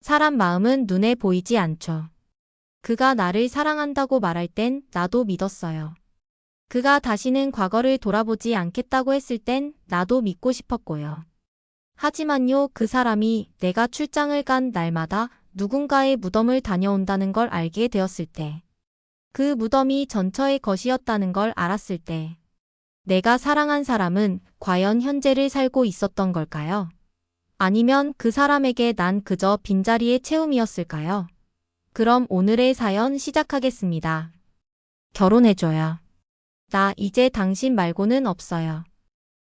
사람 마음은 눈에 보이지 않죠. 그가 나를 사랑한다고 말할 땐 나도 믿었어요. 그가 다시는 과거를 돌아보지 않겠다고 했을 땐 나도 믿고 싶었고요. 하지만요, 그 사람이 내가 출장을 간 날마다 누군가의 무덤을 다녀온다는 걸 알게 되었을 때, 그 무덤이 전처의 것이었다는 걸 알았을 때, 내가 사랑한 사람은 과연 현재를 살고 있었던 걸까요? 아니면 그 사람에게 난 그저 빈자리의 채움이었을까요? 그럼 오늘의 사연 시작하겠습니다. 결혼해줘요. 나 이제 당신 말고는 없어요.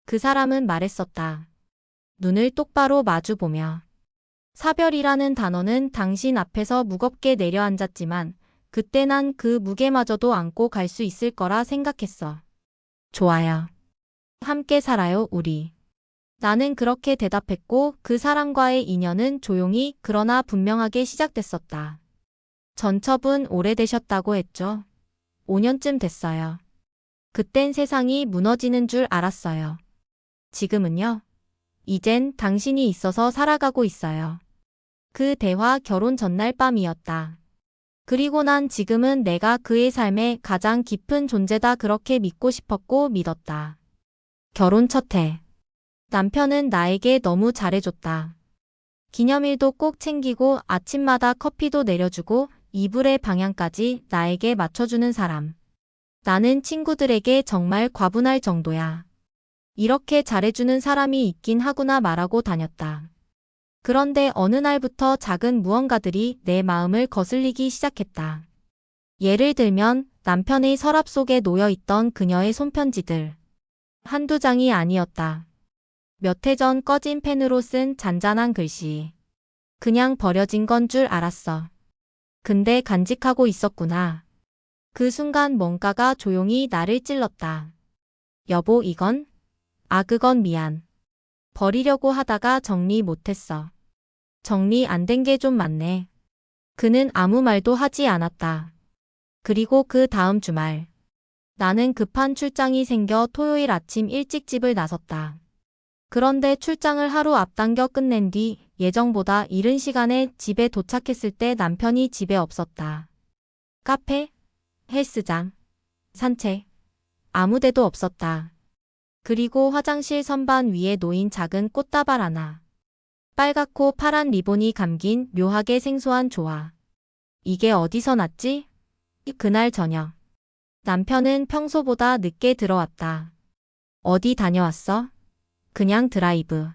그 사람은 말했었다. 눈을 똑바로 마주보며. 사별이라는 단어는 당신 앞에서 무겁게 내려앉았지만 그때 난 그 무게마저도 안고 갈 수 있을 거라 생각했어. 좋아요. 함께 살아요, 우리. 나는 그렇게 대답했고 그 사람과의 인연은 조용히 그러나 분명하게 시작됐었다. 전첩은 오래되셨다고 했죠. 5년쯤 됐어요. 그땐 세상이 무너지는 줄 알았어요. 지금은요? 이젠 당신이 있어서 살아가고 있어요. 그 대화 결혼 전날 밤이었다. 그리고 난 지금은 내가 그의 삶의 가장 깊은 존재다 그렇게 믿고 싶었고 믿었다. 결혼 첫 해. 남편은 나에게 너무 잘해줬다. 기념일도 꼭 챙기고 아침마다 커피도 내려주고 이불의 방향까지 나에게 맞춰주는 사람. 나는 친구들에게 정말 과분할 정도야. 이렇게 잘해주는 사람이 있긴 하구나 말하고 다녔다. 그런데 어느 날부터 작은 무언가들이 내 마음을 거슬리기 시작했다. 예를 들면 남편의 서랍 속에 놓여있던 그녀의 손편지들. 한두 장이 아니었다. 몇 해 전 꺼진 펜으로 쓴 잔잔한 글씨. 그냥 버려진 건 줄 알았어. 근데 간직하고 있었구나. 그 순간 뭔가가 조용히 나를 찔렀다. 여보, 이건? 아, 그건 미안. 버리려고 하다가 정리 못했어. 정리 안 된 게 좀 많네. 그는 아무 말도 하지 않았다. 그리고 그 다음 주말. 나는 급한 출장이 생겨 토요일 아침 일찍 집을 나섰다. 그런데 출장을 하루 앞당겨 끝낸 뒤 예정보다 이른 시간에 집에 도착했을 때 남편이 집에 없었다. 카페, 헬스장, 산책, 아무 데도 없었다. 그리고 화장실 선반 위에 놓인 작은 꽃다발 하나. 빨갛고 파란 리본이 감긴 묘하게 생소한 조화. 이게 어디서 났지? 그날 저녁. 남편은 평소보다 늦게 들어왔다. 어디 다녀왔어? 그냥 드라이브.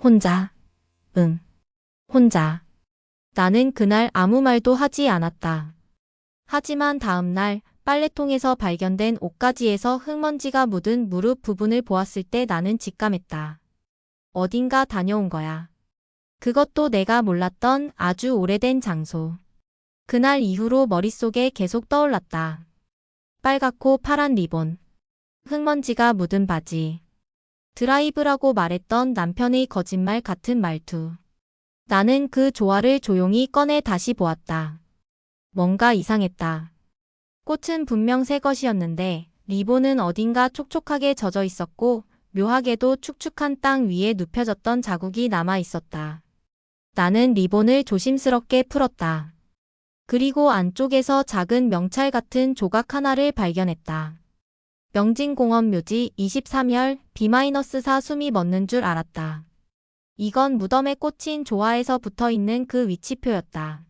혼자. 응. 혼자. 나는 그날 아무 말도 하지 않았다. 하지만 다음 날 빨래통에서 발견된 옷가지에서 흙먼지가 묻은 무릎 부분을 보았을 때 나는 직감했다. 어딘가 다녀온 거야. 그것도 내가 몰랐던 아주 오래된 장소. 그날 이후로 머릿속에 계속 떠올랐다. 빨갛고 파란 리본. 흙먼지가 묻은 바지. 드라이브라고 말했던 남편의 거짓말 같은 말투. 나는 그 조화를 조용히 꺼내 다시 보았다. 뭔가 이상했다. 꽃은 분명 새 것이었는데 리본은 어딘가 촉촉하게 젖어 있었고 묘하게도 축축한 땅 위에 눕혀졌던 자국이 남아 있었다. 나는 리본을 조심스럽게 풀었다. 그리고 안쪽에서 작은 명찰 같은 조각 하나를 발견했다. 명진공원 묘지 23열 B-4 숨이 멎는 줄 알았다. 이건 무덤에 꽂힌 조화에서 붙어있는 그 위치표였다.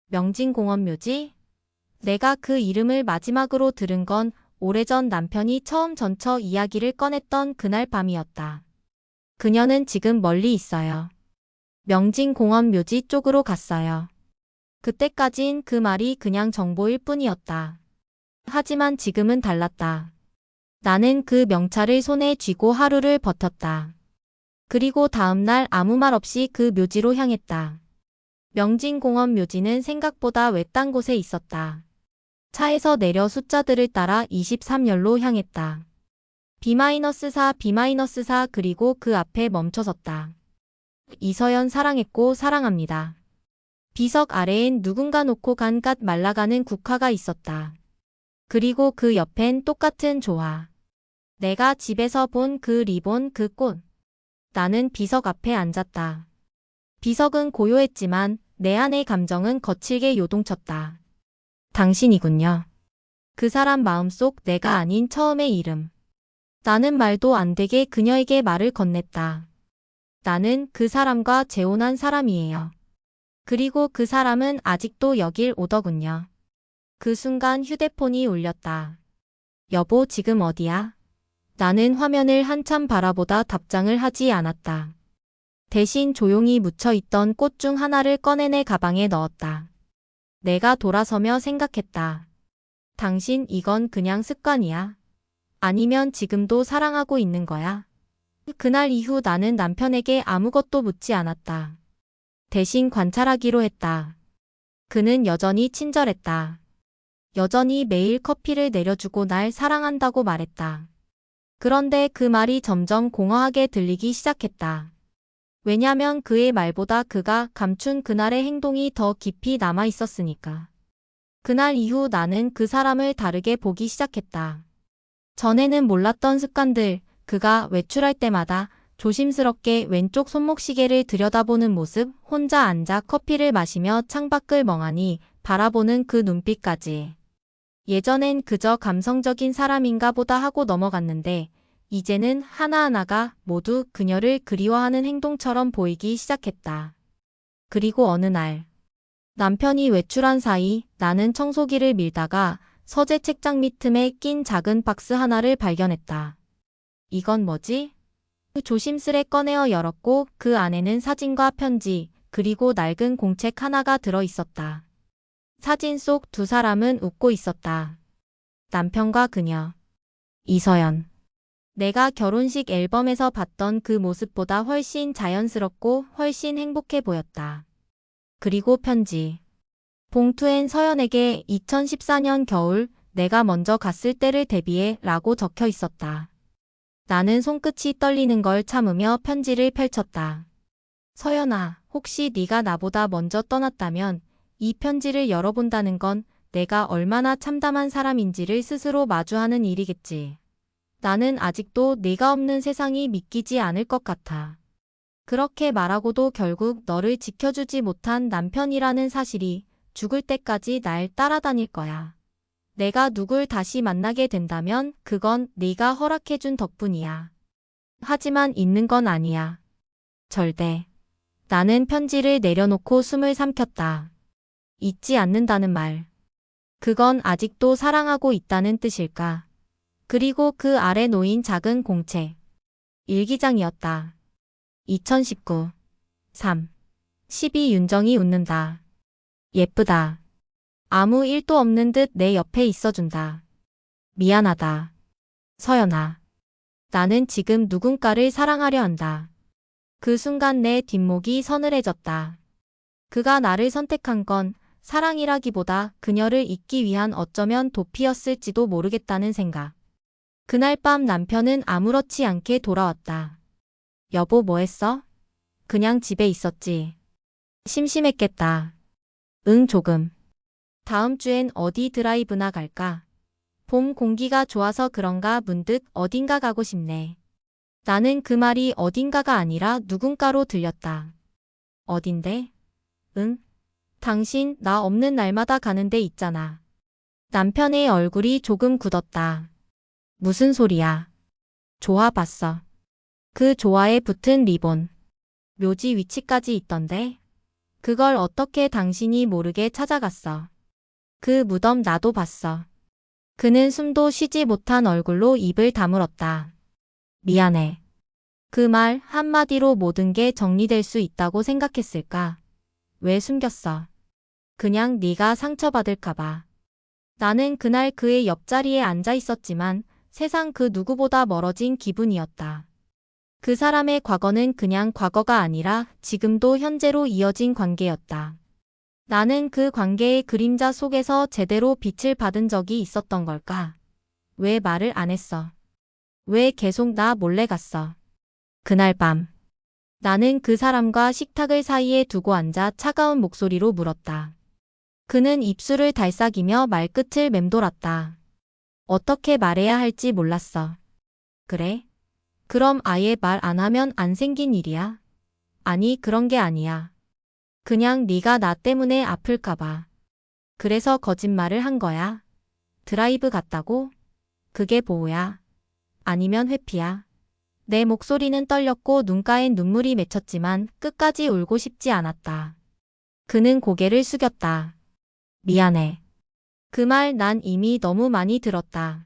명진공원 묘지? 내가 그 이름을 마지막으로 들은 건 오래전 남편이 처음 전처 이야기를 꺼냈던 그날 밤이었다. 그녀는 지금 멀리 있어요. 명진공원 묘지 쪽으로 갔어요. 그때까진 그 말이 그냥 정보일 뿐이었다. 하지만 지금은 달랐다. 나는 그 명찰을 손에 쥐고 하루를 버텼다. 그리고 다음 날 아무 말 없이 그 묘지로 향했다. 명진공원 묘지는 생각보다 외딴 곳에 있었다. 차에서 내려 숫자들을 따라 23열로 향했다. B-4, B-4 그리고 그 앞에 멈춰섰다. 이서연 사랑했고 사랑합니다. 비석 아래엔 누군가 놓고 간 갓 말라가는 국화가 있었다. 그리고 그 옆엔 똑같은 조화. 내가 집에서 본 그 리본, 그 꽃. 나는 비석 앞에 앉았다. 비석은 고요했지만 내 안의 감정은 거칠게 요동쳤다. 당신이군요. 그 사람 마음속 내가 아닌 처음의 이름. 나는 말도 안 되게 그녀에게 말을 건넸다. 나는 그 사람과 재혼한 사람이에요. 그리고 그 사람은 아직도 여길 오더군요. 그 순간 휴대폰이 울렸다. 여보, 지금 어디야? 나는 화면을 한참 바라보다 답장을 하지 않았다. 대신 조용히 묻혀있던 꽃 중 하나를 꺼내 가방에 넣었다. 내가 돌아서며 생각했다. 당신, 이건 그냥 습관이야? 아니면 지금도 사랑하고 있는 거야? 그날 이후 나는 남편에게 아무것도 묻지 않았다. 대신 관찰하기로 했다. 그는 여전히 친절했다. 여전히 매일 커피를 내려주고 날 사랑한다고 말했다. 그런데 그 말이 점점 공허하게 들리기 시작했다. 왜냐면 그의 말보다 그가 감춘 그날의 행동이 더 깊이 남아 있었으니까. 그날 이후 나는 그 사람을 다르게 보기 시작했다. 전에는 몰랐던 습관들, 그가 외출할 때마다 조심스럽게 왼쪽 손목시계를 들여다보는 모습, 혼자 앉아 커피를 마시며 창밖을 멍하니 바라보는 그 눈빛까지. 예전엔 그저 감성적인 사람인가 보다 하고 넘어갔는데 이제는 하나하나가 모두 그녀를 그리워하는 행동처럼 보이기 시작했다. 그리고 어느 날 남편이 외출한 사이 나는 청소기를 밀다가 서재 책장 밑 틈에 낀 작은 박스 하나를 발견했다. 이건 뭐지? 조심스레 꺼내어 열었고 그 안에는 사진과 편지, 그리고 낡은 공책 하나가 들어 있었다. 사진 속 두 사람은 웃고 있었다. 남편과 그녀. 이서연. 내가 결혼식 앨범에서 봤던 그 모습보다 훨씬 자연스럽고 훨씬 행복해 보였다. 그리고 편지. 봉투엔 서연에게 2014년 겨울 내가 먼저 갔을 때를 대비해 라고 적혀 있었다. 나는 손끝이 떨리는 걸 참으며 편지를 펼쳤다. 서연아, 혹시 네가 나보다 먼저 떠났다면 이 편지를 열어본다는 건 내가 얼마나 참담한 사람인지를 스스로 마주하는 일이겠지. 나는 아직도 네가 없는 세상이 믿기지 않을 것 같아. 그렇게 말하고도 결국 너를 지켜주지 못한 남편이라는 사실이 죽을 때까지 날 따라다닐 거야. 내가 누굴 다시 만나게 된다면 그건 네가 허락해준 덕분이야. 하지만 있는 건 아니야. 절대. 나는 편지를 내려놓고 숨을 삼켰다. 잊지 않는다는 말. 그건 아직도 사랑하고 있다는 뜻일까? 그리고 그 아래 놓인 작은 공책. 일기장이었다. 2019 3. 12 윤정이 웃는다. 예쁘다. 아무 일도 없는 듯 내 옆에 있어준다. 미안하다. 서연아. 나는 지금 누군가를 사랑하려 한다. 그 순간 내 뒷목이 서늘해졌다. 그가 나를 선택한 건 사랑이라기보다 그녀를 잊기 위한 어쩌면 도피였을지도 모르겠다는 생각. 그날 밤 남편은 아무렇지 않게 돌아왔다. 여보, 뭐 했어? 그냥 집에 있었지. 심심했겠다. 응, 조금. 다음 주엔 어디 드라이브나 갈까? 봄 공기가 좋아서 그런가 문득 어딘가 가고 싶네. 나는 그 말이 어딘가가 아니라 누군가로 들렸다. 어딘데? 응? 당신, 나 없는 날마다 가는 데 있잖아. 남편의 얼굴이 조금 굳었다. 무슨 소리야? 조화 봤어. 그 조화에 붙은 리본. 묘지 위치까지 있던데? 그걸 어떻게 당신이 모르게 찾아갔어? 그 무덤 나도 봤어. 그는 숨도 쉬지 못한 얼굴로 입을 다물었다. 미안해. 그 말 한마디로 모든 게 정리될 수 있다고 생각했을까? 왜 숨겼어? 그냥 네가 상처받을까봐. 나는 그날 그의 옆자리에 앉아 있었지만 세상 그 누구보다 멀어진 기분이었다. 그 사람의 과거는 그냥 과거가 아니라 지금도 현재로 이어진 관계였다. 나는 그 관계의 그림자 속에서 제대로 빛을 받은 적이 있었던 걸까? 왜 말을 안 했어? 왜 계속 나 몰래 갔어? 그날 밤. 나는 그 사람과 식탁을 사이에 두고 앉아 차가운 목소리로 물었다. 그는 입술을 달싹이며 말끝을 맴돌았다. 어떻게 말해야 할지 몰랐어. 그래? 그럼 아예 말 안 하면 안 생긴 일이야? 아니, 그런 게 아니야. 그냥 네가 나 때문에 아플까봐. 그래서 거짓말을 한 거야. 드라이브 갔다고? 그게 보호야. 아니면 회피야. 내 목소리는 떨렸고 눈가엔 눈물이 맺혔지만 끝까지 울고 싶지 않았다. 그는 고개를 숙였다. 미안해. 그 말 난 이미 너무 많이 들었다.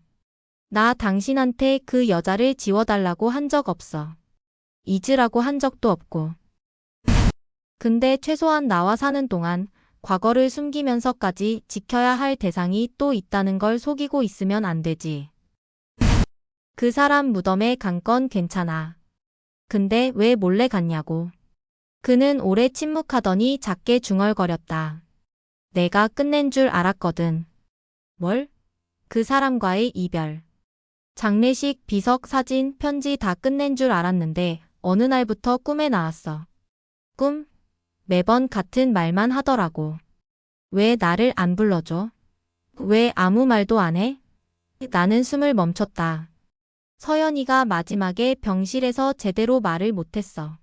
나 당신한테 그 여자를 지워달라고 한 적 없어. 잊으라고 한 적도 없고. 근데 최소한 나와 사는 동안 과거를 숨기면서까지 지켜야 할 대상이 또 있다는 걸 속이고 있으면 안 되지. 그 사람 무덤에 간 건 괜찮아. 근데 왜 몰래 갔냐고. 그는 오래 침묵하더니 작게 중얼거렸다. 내가 끝낸 줄 알았거든. 뭘? 그 사람과의 이별. 장례식, 비석, 사진, 편지 다 끝낸 줄 알았는데 어느 날부터 꿈에 나왔어. 꿈? 매번 같은 말만 하더라고. 왜 나를 안 불러줘? 왜 아무 말도 안 해? 나는 숨을 멈췄다. 서연이가 마지막에 병실에서 제대로 말을 못했어.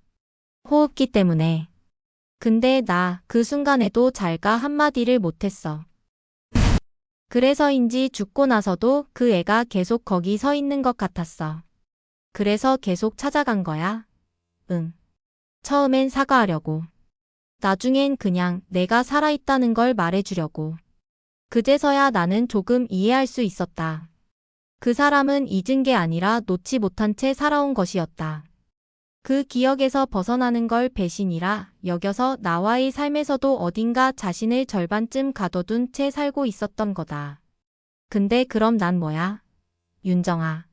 호흡기 때문에. 근데 나 그 순간에도 잘가 한마디를 못했어. 그래서인지 죽고 나서도 그 애가 계속 거기 서 있는 것 같았어. 그래서 계속 찾아간 거야. 응. 처음엔 사과하려고. 나중엔 그냥 내가 살아있다는 걸 말해주려고. 그제서야 나는 조금 이해할 수 있었다. 그 사람은 잊은 게 아니라 놓지 못한 채 살아온 것이었다. 그 기억에서 벗어나는 걸 배신이라 여겨서 나와의 삶에서도 어딘가 자신을 절반쯤 가둬둔 채 살고 있었던 거다. 근데 그럼 난 뭐야? 윤정아.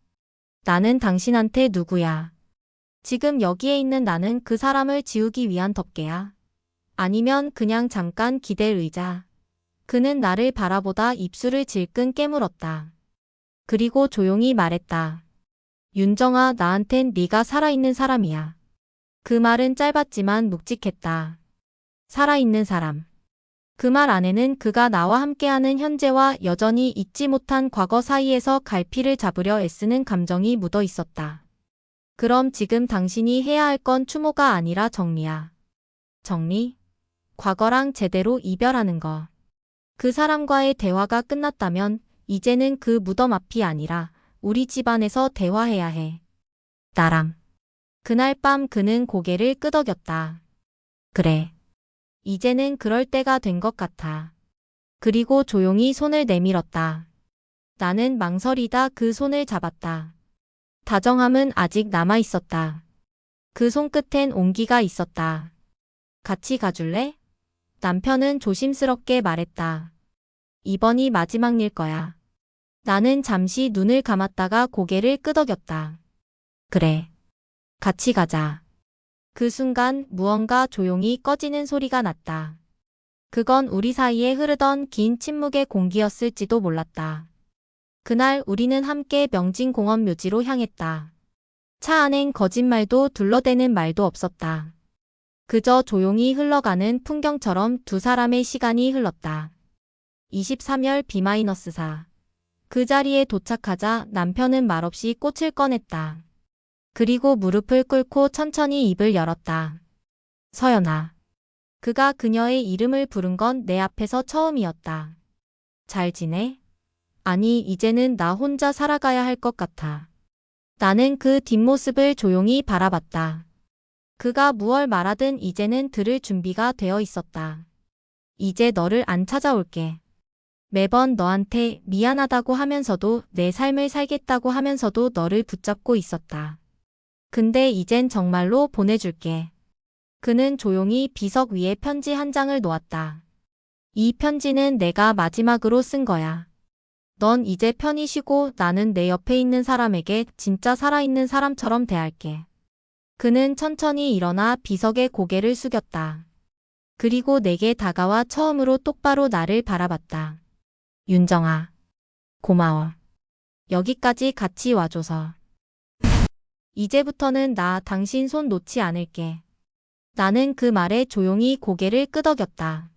나는 당신한테 누구야? 지금 여기에 있는 나는 그 사람을 지우기 위한 덮개야? 아니면 그냥 잠깐 기댈 의자? 그는 나를 바라보다 입술을 질끈 깨물었다. 그리고 조용히 말했다. 윤정아, 나한텐 네가 살아있는 사람이야. 그 말은 짧았지만 묵직했다. 살아있는 사람. 그 말 안에는 그가 나와 함께하는 현재와 여전히 잊지 못한 과거 사이에서 갈피를 잡으려 애쓰는 감정이 묻어 있었다. 그럼 지금 당신이 해야 할 건 추모가 아니라 정리야. 정리? 과거랑 제대로 이별하는 거. 그 사람과의 대화가 끝났다면 이제는 그 무덤 앞이 아니라 우리 집안에서 대화해야 해. 나랑. 그날 밤 그는 고개를 끄덕였다. 그래. 이제는 그럴 때가 된 것 같아. 그리고 조용히 손을 내밀었다. 나는 망설이다 그 손을 잡았다. 다정함은 아직 남아 있었다. 그 손끝엔 온기가 있었다. 같이 가줄래? 남편은 조심스럽게 말했다. 이번이 마지막 일 거야. 나는 잠시 눈을 감았다가 고개를 끄덕였다. 그래. 같이 가자. 그 순간 무언가 조용히 꺼지는 소리가 났다. 그건 우리 사이에 흐르던 긴 침묵의 공기였을지도 몰랐다. 그날 우리는 함께 명진공원 묘지로 향했다. 차 안엔 거짓말도 둘러대는 말도 없었다. 그저 조용히 흘러가는 풍경처럼 두 사람의 시간이 흘렀다. 23열 B-4. 그 자리에 도착하자 남편은 말없이 꽃을 꺼냈다. 그리고 무릎을 꿇고 천천히 입을 열었다. 서연아. 그가 그녀의 이름을 부른 건 내 앞에서 처음이었다. 잘 지내? 아니, 이제는 나 혼자 살아가야 할 것 같아. 나는 그 뒷모습을 조용히 바라봤다. 그가 무얼 말하든 이제는 들을 준비가 되어 있었다. 이제 너를 안 찾아올게. 매번 너한테 미안하다고 하면서도 내 삶을 살겠다고 하면서도 너를 붙잡고 있었다. 근데 이젠 정말로 보내줄게. 그는 조용히 비석 위에 편지 한 장을 놓았다. 이 편지는 내가 마지막으로 쓴 거야. 넌 이제 편히 쉬고 나는 내 옆에 있는 사람에게 진짜 살아있는 사람처럼 대할게. 그는 천천히 일어나 비석의 고개를 숙였다. 그리고 내게 다가와 처음으로 똑바로 나를 바라봤다. 윤정아. 고마워. 여기까지 같이 와줘서. 이제부터는 나 당신 손 놓지 않을게. 나는 그 말에 조용히 고개를 끄덕였다.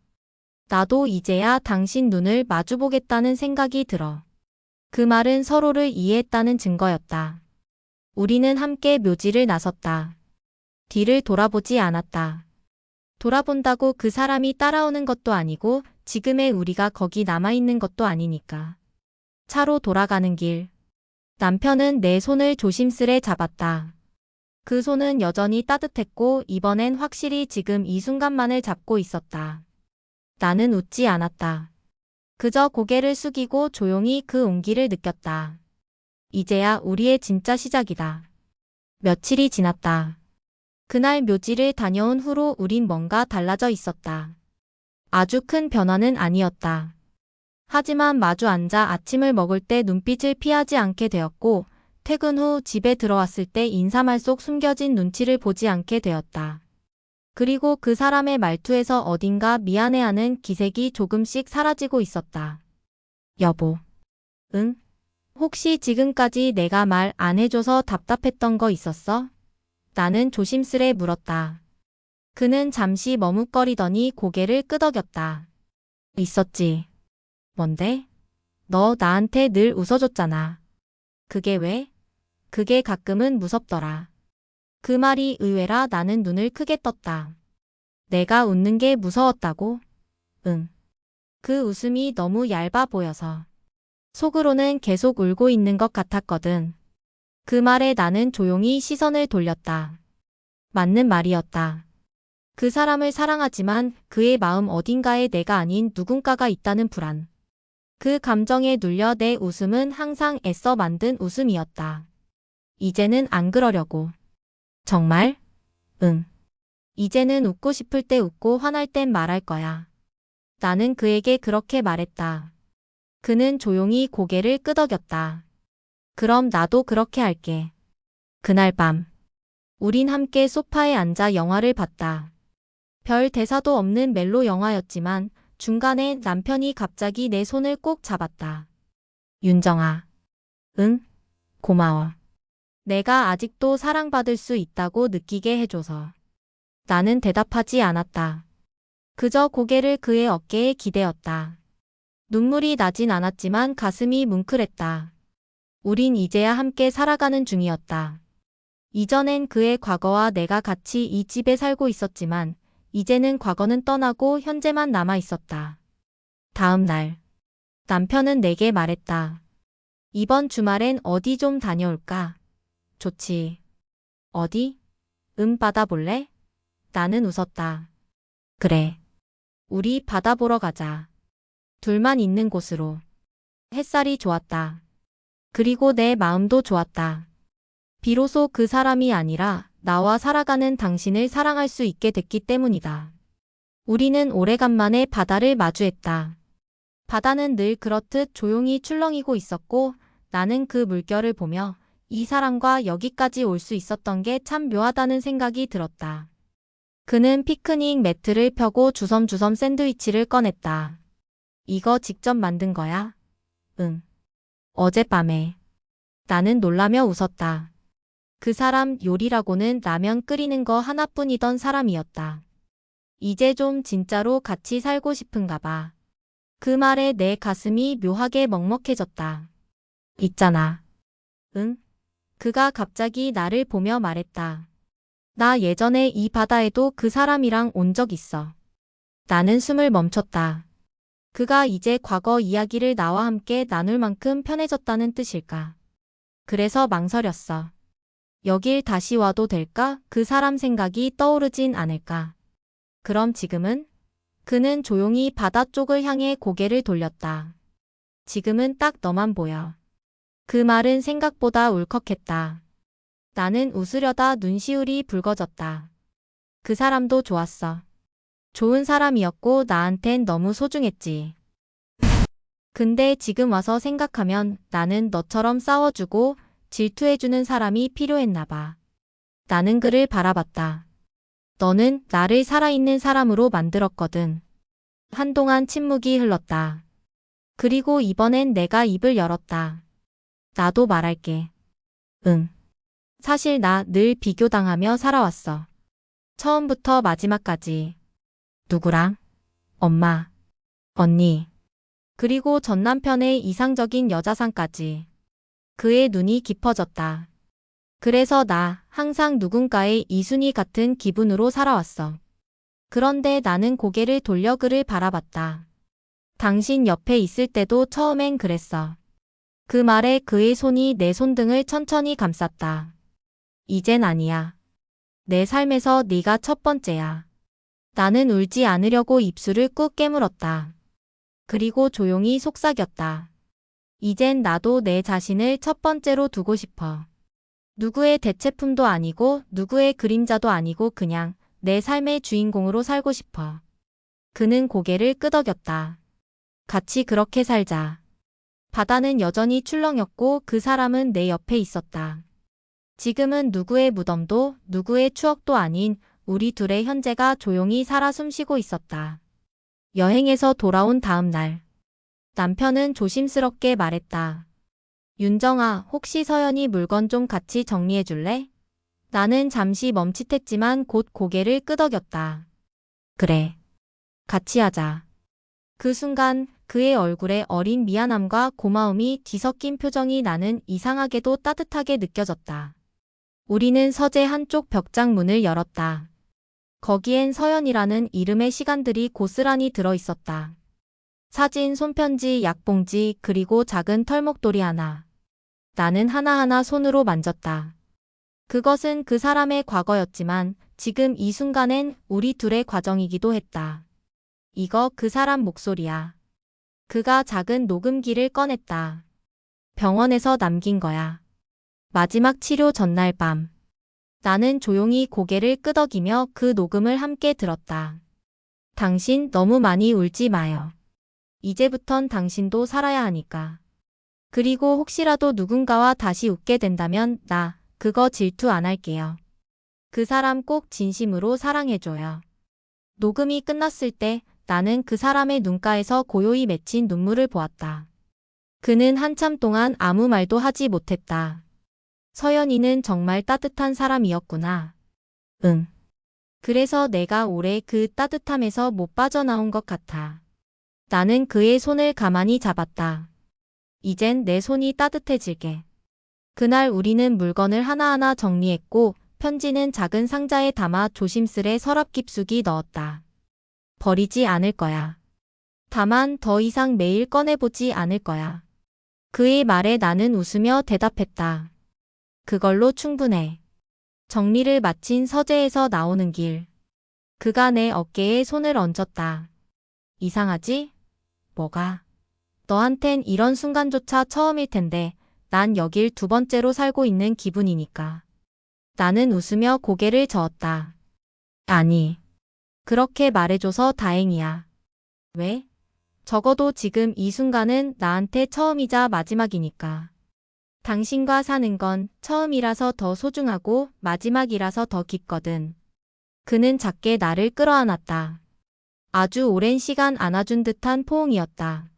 나도 이제야 당신 눈을 마주보겠다는 생각이 들어. 그 말은 서로를 이해했다는 증거였다. 우리는 함께 묘지를 나섰다. 뒤를 돌아보지 않았다. 돌아본다고 그 사람이 따라오는 것도 아니고 지금의 우리가 거기 남아있는 것도 아니니까. 차로 돌아가는 길. 남편은 내 손을 조심스레 잡았다. 그 손은 여전히 따뜻했고 이번엔 확실히 지금 이 순간만을 잡고 있었다. 나는 웃지 않았다. 그저 고개를 숙이고 조용히 그 온기를 느꼈다. 이제야 우리의 진짜 시작이다. 며칠이 지났다. 그날 묘지를 다녀온 후로 우린 뭔가 달라져 있었다. 아주 큰 변화는 아니었다. 하지만 마주 앉아 아침을 먹을 때 눈빛을 피하지 않게 되었고 퇴근 후 집에 들어왔을 때 인사말 속 숨겨진 눈치를 보지 않게 되었다. 그리고 그 사람의 말투에서 어딘가 미안해하는 기색이 조금씩 사라지고 있었다. 여보. 응? 혹시 지금까지 내가 말 안 해줘서 답답했던 거 있었어? 나는 조심스레 물었다. 그는 잠시 머뭇거리더니 고개를 끄덕였다. 있었지. 뭔데? 너 나한테 늘 웃어줬잖아. 그게 왜? 그게 가끔은 무섭더라. 그 말이 의외라 나는 눈을 크게 떴다. 내가 웃는 게 무서웠다고? 응. 그 웃음이 너무 얇아 보여서. 속으로는 계속 울고 있는 것 같았거든. 그 말에 나는 조용히 시선을 돌렸다. 맞는 말이었다. 그 사람을 사랑하지만 그의 마음 어딘가에 내가 아닌 누군가가 있다는 불안. 그 감정에 눌려 내 웃음은 항상 애써 만든 웃음이었다. 이제는 안 그러려고. 정말? 응. 이제는 웃고 싶을 때 웃고 화날 땐 말할 거야. 나는 그에게 그렇게 말했다. 그는 조용히 고개를 끄덕였다. 그럼 나도 그렇게 할게. 그날 밤. 우린 함께 소파에 앉아 영화를 봤다. 별 대사도 없는 멜로 영화였지만 중간에 남편이 갑자기 내 손을 꼭 잡았다. 윤정아. 응? 고마워. 내가 아직도 사랑받을 수 있다고 느끼게 해줘서. 나는 대답하지 않았다. 그저 고개를 그의 어깨에 기대었다. 눈물이 나진 않았지만 가슴이 뭉클했다. 우린 이제야 함께 살아가는 중이었다. 이전엔 그의 과거와 내가 같이 이 집에 살고 있었지만 이제는 과거는 떠나고 현재만 남아 있었다. 다음 날, 남편은 내게 말했다. 이번 주말엔 어디 좀 다녀올까? 좋지. 어디? 바다 볼래? 나는 웃었다. 그래. 우리 바다 보러 가자. 둘만 있는 곳으로. 햇살이 좋았다. 그리고 내 마음도 좋았다. 비로소 그 사람이 아니라 나와 살아가는 당신을 사랑할 수 있게 됐기 때문이다. 우리는 오래간만에 바다를 마주했다. 바다는 늘 그렇듯 조용히 출렁이고 있었고 나는 그 물결을 보며 이 사람과 여기까지 올 수 있었던 게 참 묘하다는 생각이 들었다. 그는 피크닉 매트를 펴고 주섬주섬 샌드위치를 꺼냈다. 이거 직접 만든 거야? 응. 어젯밤에. 나는 놀라며 웃었다. 그 사람 요리라고는 라면 끓이는 거 하나뿐이던 사람이었다. 이제 좀 진짜로 같이 살고 싶은가 봐. 그 말에 내 가슴이 묘하게 먹먹해졌다. 있잖아. 응? 그가 갑자기 나를 보며 말했다. 나 예전에 이 바다에도 그 사람이랑 온 적 있어. 나는 숨을 멈췄다. 그가 이제 과거 이야기를 나와 함께 나눌 만큼 편해졌다는 뜻일까? 그래서 망설였어. 여길 다시 와도 될까? 그 사람 생각이 떠오르진 않을까? 그럼 지금은? 그는 조용히 바다 쪽을 향해 고개를 돌렸다. 지금은 딱 너만 보여. 그 말은 생각보다 울컥했다. 나는 웃으려다 눈시울이 붉어졌다. 그 사람도 좋았어. 좋은 사람이었고 나한텐 너무 소중했지. 근데 지금 와서 생각하면 나는 너처럼 싸워주고 질투해주는 사람이 필요했나 봐. 나는 그를 바라봤다. 너는 나를 살아있는 사람으로 만들었거든. 한동안 침묵이 흘렀다. 그리고 이번엔 내가 입을 열었다. 나도 말할게. 응. 사실 나 늘 비교당하며 살아왔어. 처음부터 마지막까지. 누구랑? 엄마, 언니, 그리고 전 남편의 이상적인 여자상까지. 그의 눈이 깊어졌다. 그래서 나 항상 누군가의 이순이 같은 기분으로 살아왔어. 그런데 나는 고개를 돌려 그를 바라봤다. 당신 옆에 있을 때도 처음엔 그랬어. 그 말에 그의 손이 내 손등을 천천히 감쌌다. 이젠 아니야. 내 삶에서 네가 첫 번째야. 나는 울지 않으려고 입술을 꾹 깨물었다. 그리고 조용히 속삭였다. 이젠 나도 내 자신을 첫 번째로 두고 싶어. 누구의 대체품도 아니고 누구의 그림자도 아니고 그냥 내 삶의 주인공으로 살고 싶어. 그는 고개를 끄덕였다. 같이 그렇게 살자. 바다는 여전히 출렁였고 그 사람은 내 옆에 있었다. 지금은 누구의 무덤도 누구의 추억도 아닌 우리 둘의 현재가 조용히 살아 숨쉬고 있었다. 여행에서 돌아온 다음 날, 남편은 조심스럽게 말했다. 윤정아, 혹시 서연이 물건 좀 같이 정리해 줄래? 나는 잠시 멈칫했지만 곧 고개를 끄덕였다. 그래. 같이 하자. 그 순간 그의 얼굴에 어린 미안함과 고마움이 뒤섞인 표정이 나는 이상하게도 따뜻하게 느껴졌다. 우리는 서재 한쪽 벽장 문을 열었다. 거기엔 서연이라는 이름의 시간들이 고스란히 들어 있었다. 사진, 손편지, 약봉지, 그리고 작은 털목도리 하나. 나는 하나하나 손으로 만졌다. 그것은 그 사람의 과거였지만 지금 이 순간엔 우리 둘의 과정이기도 했다. 이거 그 사람 목소리야. 그가 작은 녹음기를 꺼냈다. 병원에서 남긴 거야. 마지막 치료 전날 밤. 나는 조용히 고개를 끄덕이며 그 녹음을 함께 들었다. 당신 너무 많이 울지 마요. 이제부턴 당신도 살아야 하니까. 그리고 혹시라도 누군가와 다시 웃게 된다면 나 그거 질투 안 할게요. 그 사람 꼭 진심으로 사랑해줘요. 녹음이 끝났을 때 나는 그 사람의 눈가에서 고요히 맺힌 눈물을 보았다. 그는 한참 동안 아무 말도 하지 못했다. 서연이는 정말 따뜻한 사람이었구나. 응. 그래서 내가 올해 그 따뜻함에서 못 빠져나온 것 같아. 나는 그의 손을 가만히 잡았다. 이젠 내 손이 따뜻해질게. 그날 우리는 물건을 하나하나 정리했고 편지는 작은 상자에 담아 조심스레 서랍 깊숙이 넣었다. 버리지 않을 거야. 다만 더 이상 매일 꺼내보지 않을 거야. 그의 말에 나는 웃으며 대답했다. 그걸로 충분해. 정리를 마친 서재에서 나오는 길. 그가 내 어깨에 손을 얹었다. 이상하지? 뭐가? 너한텐 이런 순간조차 처음일 텐데 난 여길 두 번째로 살고 있는 기분이니까. 나는 웃으며 고개를 저었다. 아니. 그렇게 말해줘서 다행이야. 왜? 적어도 지금 이 순간은 나한테 처음이자 마지막이니까. 당신과 사는 건 처음이라서 더 소중하고 마지막이라서 더 깊거든. 그는 작게 나를 끌어안았다. 아주 오랜 시간 안아준 듯한 포옹이었다.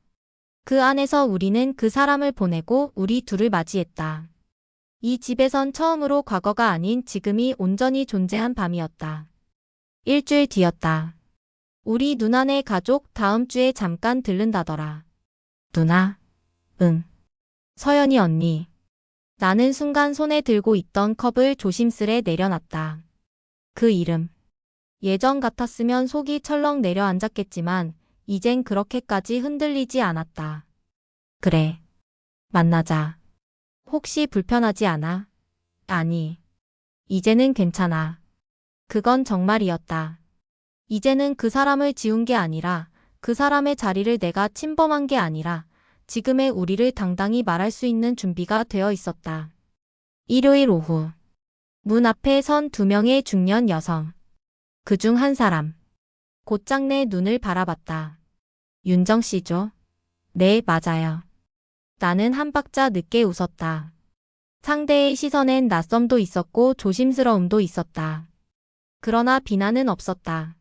그 안에서 우리는 그 사람을 보내고 우리 둘을 맞이했다. 이 집에선 처음으로 과거가 아닌 지금이 온전히 존재한 밤이었다. 일주일 뒤였다. 우리 누나네 가족 다음 주에 잠깐 들른다더라. 누나? 응. 서연이 언니. 나는 순간 손에 들고 있던 컵을 조심스레 내려놨다. 그 이름. 예전 같았으면 속이 철렁 내려앉았겠지만 이젠 그렇게까지 흔들리지 않았다. 그래. 만나자. 혹시 불편하지 않아? 아니. 이제는 괜찮아. 그건 정말이었다. 이제는 그 사람을 지운 게 아니라 그 사람의 자리를 내가 침범한 게 아니라 지금의 우리를 당당히 말할 수 있는 준비가 되어 있었다. 일요일 오후. 문 앞에 선 두 명의 중년 여성. 그중 한 사람. 곧장 내 눈을 바라봤다. 윤정 씨죠? 네, 맞아요. 나는 한 박자 늦게 웃었다. 상대의 시선엔 낯섦도 있었고 조심스러움도 있었다. 그러나 비난은 없었다.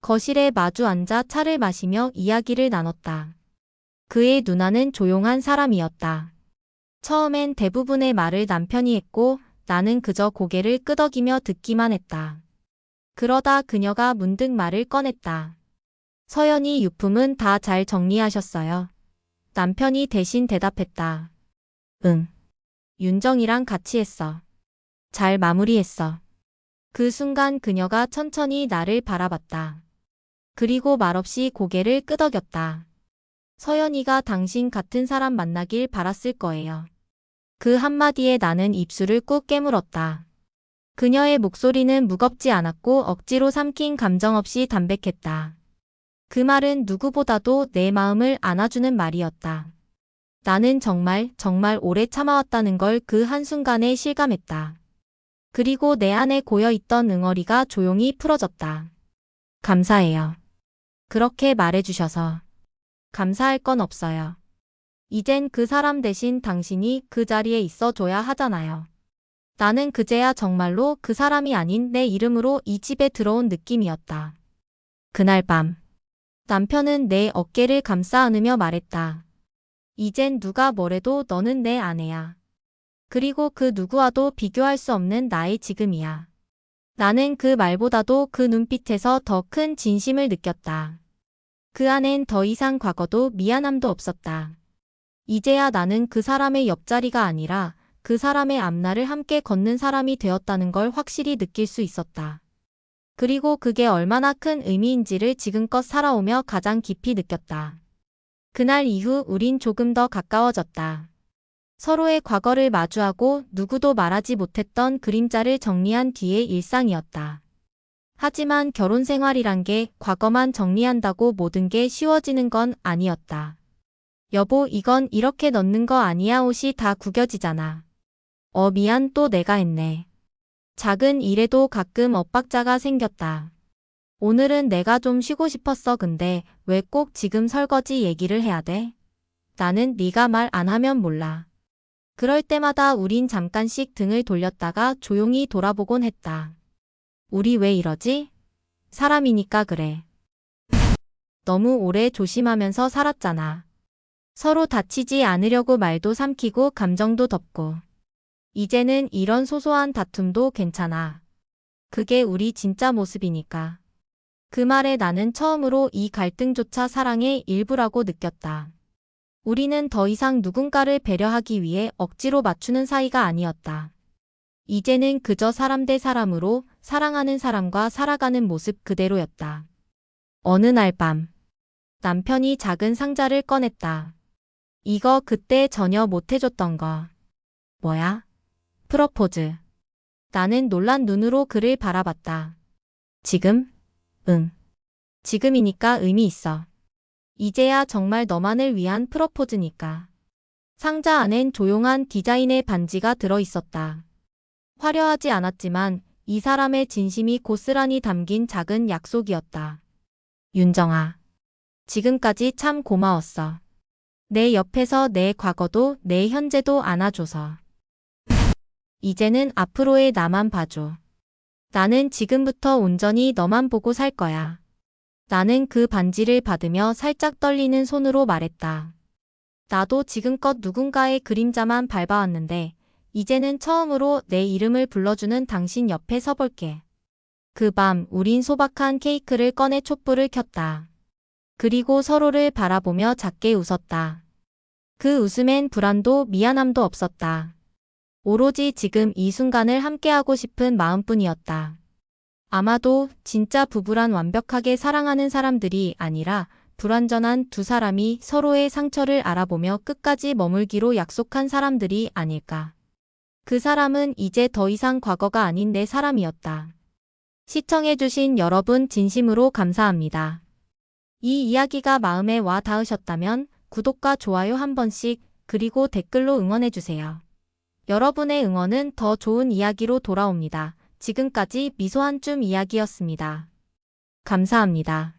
거실에 마주 앉아 차를 마시며 이야기를 나눴다. 그의 누나는 조용한 사람이었다. 처음엔 대부분의 말을 남편이 했고 나는 그저 고개를 끄덕이며 듣기만 했다. 그러다 그녀가 문득 말을 꺼냈다. 서연이 유품은 다 잘 정리하셨어요. 남편이 대신 대답했다. 응. 윤정이랑 같이 했어. 잘 마무리했어. 그 순간 그녀가 천천히 나를 바라봤다. 그리고 말없이 고개를 끄덕였다. 서연이가 당신 같은 사람 만나길 바랐을 거예요. 그 한마디에 나는 입술을 꾹 깨물었다. 그녀의 목소리는 무겁지 않았고 억지로 삼킨 감정 없이 담백했다. 그 말은 누구보다도 내 마음을 안아주는 말이었다. 나는 정말 오래 참아왔다는 걸 그 한순간에 실감했다. 그리고 내 안에 고여있던 응어리가 조용히 풀어졌다. 감사해요. 그렇게 말해주셔서. 감사할 건 없어요. 이젠 그 사람 대신 당신이 그 자리에 있어줘야 하잖아요. 나는 그제야 정말로 그 사람이 아닌 내 이름으로 이 집에 들어온 느낌이었다. 그날 밤 남편은 내 어깨를 감싸 안으며 말했다. 이젠 누가 뭐래도 너는 내 아내야. 그리고 그 누구와도 비교할 수 없는 나의 지금이야. 나는 그 말보다도 그 눈빛에서 더 큰 진심을 느꼈다. 그 안엔 더 이상 과거도 미안함도 없었다. 이제야 나는 그 사람의 옆자리가 아니라 그 사람의 앞날을 함께 걷는 사람이 되었다는 걸 확실히 느낄 수 있었다. 그리고 그게 얼마나 큰 의미인지를 지금껏 살아오며 가장 깊이 느꼈다. 그날 이후 우린 조금 더 가까워졌다. 서로의 과거를 마주하고 누구도 말하지 못했던 그림자를 정리한 뒤의 일상이었다. 하지만 결혼 생활이란 게 과거만 정리한다고 모든 게 쉬워지는 건 아니었다. 여보, 이건 이렇게 넣는 거 아니야. 옷이 다 구겨지잖아. 미안, 또 내가 했네. 작은 일에도 가끔 엇박자가 생겼다. 오늘은 내가 좀 쉬고 싶었어. 근데 왜 꼭 지금 설거지 얘기를 해야 돼? 나는 네가 말 안 하면 몰라. 그럴 때마다 우린 잠깐씩 등을 돌렸다가 조용히 돌아보곤 했다. 우리 왜 이러지? 사람이니까 그래. 너무 오래 조심하면서 살았잖아. 서로 다치지 않으려고 말도 삼키고 감정도 덮고. 이제는 이런 소소한 다툼도 괜찮아. 그게 우리 진짜 모습이니까. 그 말에 나는 처음으로 이 갈등조차 사랑의 일부라고 느꼈다. 우리는 더 이상 누군가를 배려하기 위해 억지로 맞추는 사이가 아니었다. 이제는 그저 사람 대 사람으로 사랑하는 사람과 살아가는 모습 그대로였다. 어느 날 밤, 남편이 작은 상자를 꺼냈다. 이거 그때 전혀 못해줬던 거. 뭐야? 프러포즈. 나는 놀란 눈으로 그를 바라봤다. 지금? 응. 지금이니까 의미 있어. 이제야 정말 너만을 위한 프러포즈니까. 상자 안엔 조용한 디자인의 반지가 들어있었다. 화려하지 않았지만 이 사람의 진심이 고스란히 담긴 작은 약속이었다. 윤정아. 지금까지 참 고마웠어. 내 옆에서 내 과거도 내 현재도 안아줘서. 이제는 앞으로의 나만 봐줘. 나는 지금부터 온전히 너만 보고 살 거야. 나는 그 반지를 받으며 살짝 떨리는 손으로 말했다. 나도 지금껏 누군가의 그림자만 밟아왔는데 이제는 처음으로 내 이름을 불러주는 당신 옆에 서볼게. 그 밤 우린 소박한 케이크를 꺼내 촛불을 켰다. 그리고 서로를 바라보며 작게 웃었다. 그 웃음엔 불안도 미안함도 없었다. 오로지 지금 이 순간을 함께하고 싶은 마음뿐이었다. 아마도 진짜 부부란 완벽하게 사랑하는 사람들이 아니라 불완전한 두 사람이 서로의 상처를 알아보며 끝까지 머물기로 약속한 사람들이 아닐까. 그 사람은 이제 더 이상 과거가 아닌 내 사람이었다. 시청해주신 여러분 진심으로 감사합니다. 이 이야기가 마음에 와 닿으셨다면 구독과 좋아요 한 번씩 그리고 댓글로 응원해주세요. 여러분의 응원은 더 좋은 이야기로 돌아옵니다. 지금까지 미소 한 줌 이야기였습니다. 감사합니다.